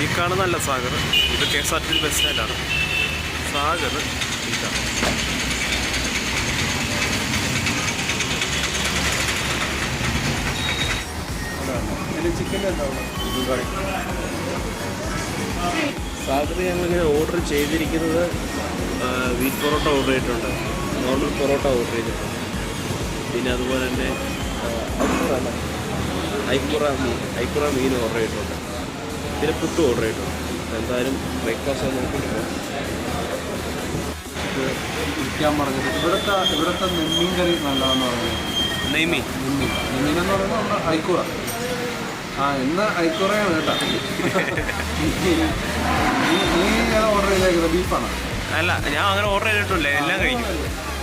ഈ കാണുന്നതല്ല സാഗർ, ഇത് KSRTC ബസ് സ്റ്റാൻഡാണ്. സാഗർ ഇതാണ്. സാഗർ ഞങ്ങളിങ്ങനെ ഓർഡർ ചെയ്തിരിക്കുന്നത് വീറ്റ് പൊറോട്ട ഓർഡർ ചെയ്തിട്ടുണ്ട്, നോർമൽ പൊറോട്ട ഓർഡർ ചെയ്തിട്ടുണ്ട്, പിന്നെ അതുപോലെ തന്നെ ഐക്കുറ മീൻ ഓർഡർ ചെയ്തിട്ടുണ്ട്, പിന്നെ പുട്ട് ഓർഡർ ചെയ്തിട്ടുണ്ട്. എന്തായാലും ബ്രേക്ക്ഫാസ്റ്റ് നോക്കിയിട്ട് ഇരിക്കാൻ പറഞ്ഞത് ഇവിടുത്തെ നെമ്മീൻ കറി നല്ലതെന്ന് പറഞ്ഞത്. നെമ്മീനെന്ന് പറയുന്നത് നമ്മുടെ ഐക്കുറ. ഇന്ന് ഐക്കുറയാണ് കേട്ടോ. നീ ഞാൻ ഓർഡർ ചെയ്തേക്കുന്നത് ബീഫാണ്? അല്ല, ഞാൻ അങ്ങനെ ഓർഡർ ചെയ്തിട്ടില്ല.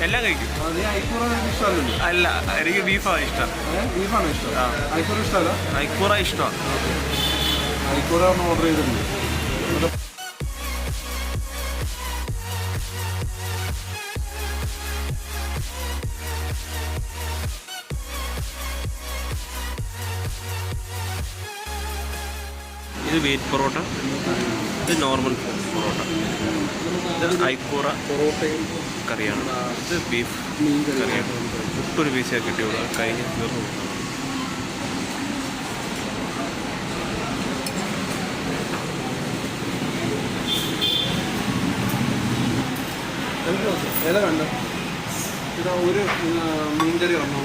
എല്ലാം കഴിക്കും. നീ ഐക്കുറ എനിക്ക് ഇഷ്ടമല്ലല്ലോ. അല്ല, എനിക്ക് ബീഫാണ് ഇഷ്ടം. ബീഫാണ് ഇഷ്ടം? ഐക്കുറ ഇഷ്ടമല്ല? ഐക്കുറ ഇഷ്ടമാണ്. ഐക്കുറ ഒന്ന് ഓർഡർ ചെയ്തിട്ടുണ്ട്. ഇത് വീറ്റ് പൊറോട്ട, ഇത് നോർമൽ പൊറോട്ട, ഇത് ഐക്കുറ പൊറോട്ടയും കറിയാണ്, ഇത് ബീഫ് കറിയാണ്. പുട്ടൊരു പീസൊക്കെ കിട്ടിയുള്ളൂ, കഴിഞ്ഞ് തീർന്നു. ഏതാ വേണ്ട? ഇതാ ഒരു മീൻകറി വന്നോ?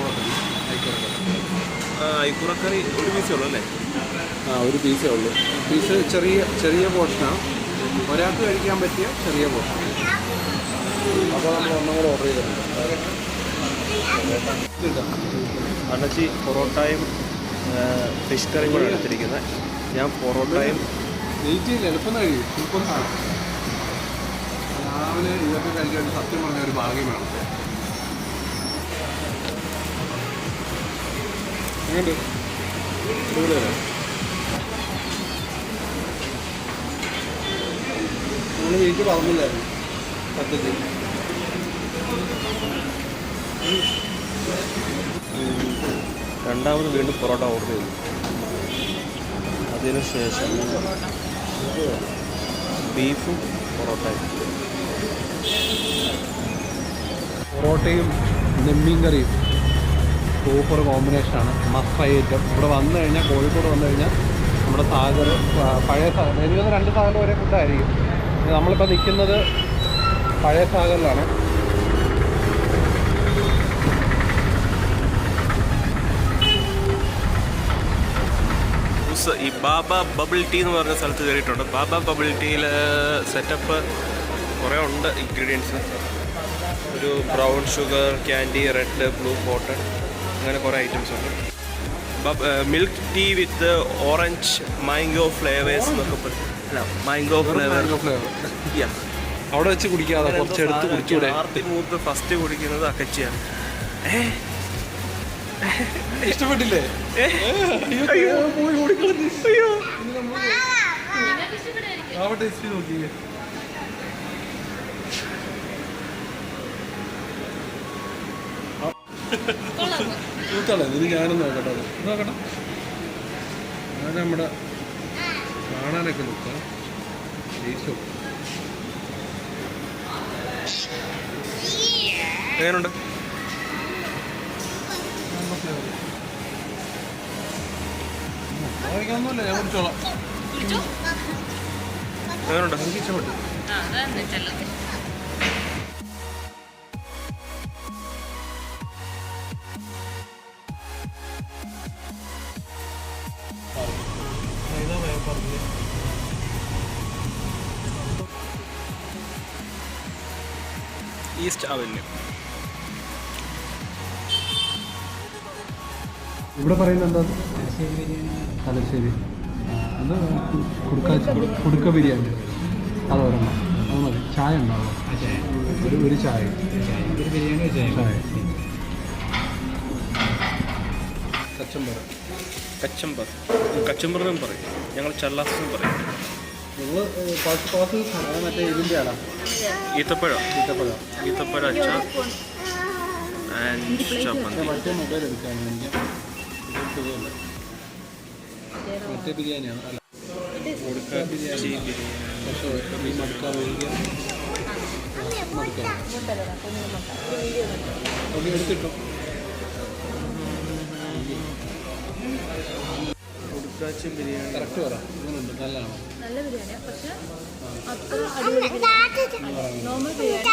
ഐക്കുറക്കറി ഒരു പീസേ ഉള്ളൂ അല്ലേ? ഒരു പീസേ ഉള്ളൂ. പീസ് ചെറിയ പോർഷനാണ്, ഒരാൾക്ക് കഴിക്കാൻ പറ്റിയ ചെറിയ പോർഷൻ. അപ്പോൾ നമ്മൾ ഒന്നും കൂടെ ഓർഡർ ചെയ്തിട്ടുണ്ട്. അണ്ണച്ചി പൊറോട്ടയും ഫിഷ് കറിയും കൂടെ എടുത്തിരിക്കുന്നത്. ഞാൻ പൊറോട്ടയും വെയിറ്റ് ചെയ്യില്ല, എളുപ്പം കഴിയും. സൂപ്പർ സാധനം. രാവിലെ ഇതൊക്കെ കഴിക്കാൻ സത്യം പറഞ്ഞ ഒരു ഭാഗ്യം വേണം. എങ്ങോട്ട് ഇവിടെ വരാം. നമ്മൾ വീട്ടിൽ പറഞ്ഞില്ലായിരുന്നു സത്യത്തിൽ. രണ്ടാമത് വീണ്ടും പൊറോട്ട ഓർഡർ ചെയ്തു. അതിനുശേഷം ബീഫും പൊറോട്ടയും നെമ്മീൻ കറിയും സൂപ്പർ കോമ്പിനേഷനാണ്. Must fry item. ഇവിടെ വന്നു കഴിഞ്ഞാൽ, കോഴിക്കോട് വന്നു കഴിഞ്ഞാൽ നമ്മുടെ സാഗർ, പഴയ സാഗർ, എനിക്ക് 2 സാഗർ ഒരേ ഫുഡായിരിക്കും. നമ്മളിപ്പോൾ നിൽക്കുന്നത് പഴയ സാഗറിലാണ്. ഈ ബാബ ബബിൾ ടീ എന്ന് പറഞ്ഞ സ്ഥലത്ത് കയറിയിട്ടുണ്ട്. ബാബ ബബിൾ ടീയിൽ സെറ്റപ്പ് കുറേ ഉണ്ട്. ഇൻഗ്രീഡിയൻസ് ഒരു brown sugar, candy, red, blue, cotton, അങ്ങനെ കുറേ ഐറ്റംസ് ഉണ്ട്. Milk tea with orange mango flavours എന്നൊക്കെ പറയും. അല്ല, മാംഗോ ഫ്ലേവർ. അവിടെ വെച്ച് കുടിക്കാതെ കുറച്ചെടുത്ത് കുടിച്ചൂടെ? മൂത്ത് ഫസ്റ്റ് കുടിക്കുന്നത് അക്കച്ചിയാണ്. ഇഷ്ടപ്പെട്ടില്ലേ? നോക്കിയേ. ഇത് ഞാനും നോക്കട്ടെ. ഞാൻ നമ്മുടെ കാണാനൊക്കെ നോക്കാം. എങ്ങനെയുണ്ട്? ഒന്നുമില്ല, ഞാൻ കുടിച്ചോളാം. എങ്ങനെയുണ്ട്? എനിക്ക് ഇഷ്ടപ്പെട്ടു. East avenue. ഇവിടെ പറയുന്നത് എന്താ? തലശ്ശേരി. അത് കുടുക്ക ബിരിയാണി. അതൊരെണ്ണം. അത് മതി. ചായ ഉണ്ടാവും. ഒരു ചായ. ചായ. കച്ചമ്പർ എന്നും പറയും. ഞങ്ങൾ ചല്ലാസ് എന്നും പറയും. നിങ്ങൾ മറ്റേ ഇതിൻ്റെ ആളാ? ഈത്തപ്പഴം അച്ചാർ മറ്റേ മൊബൈൽ എടുക്കാൻ മറ്റേ ബിരിയാണിയാണ്. അല്ല, കൊടുക്കാച്ചി ബിരിയാണി. പക്ഷേ ഈ മടുക്കാൻ ഒഴിക്കാൻ ഓക്കെ എടുത്തിട്ടോ. കൊടുക്കാച്ചി ബിരിയാണി കറക്റ്റ് പറ, അങ്ങനെയുണ്ട്, നല്ലതാണോ? നല്ല ബിരിയാണിയാണ്, പക്ഷെ അത്ര അടിപൊളി നോർമൽ ബിരിയാണി.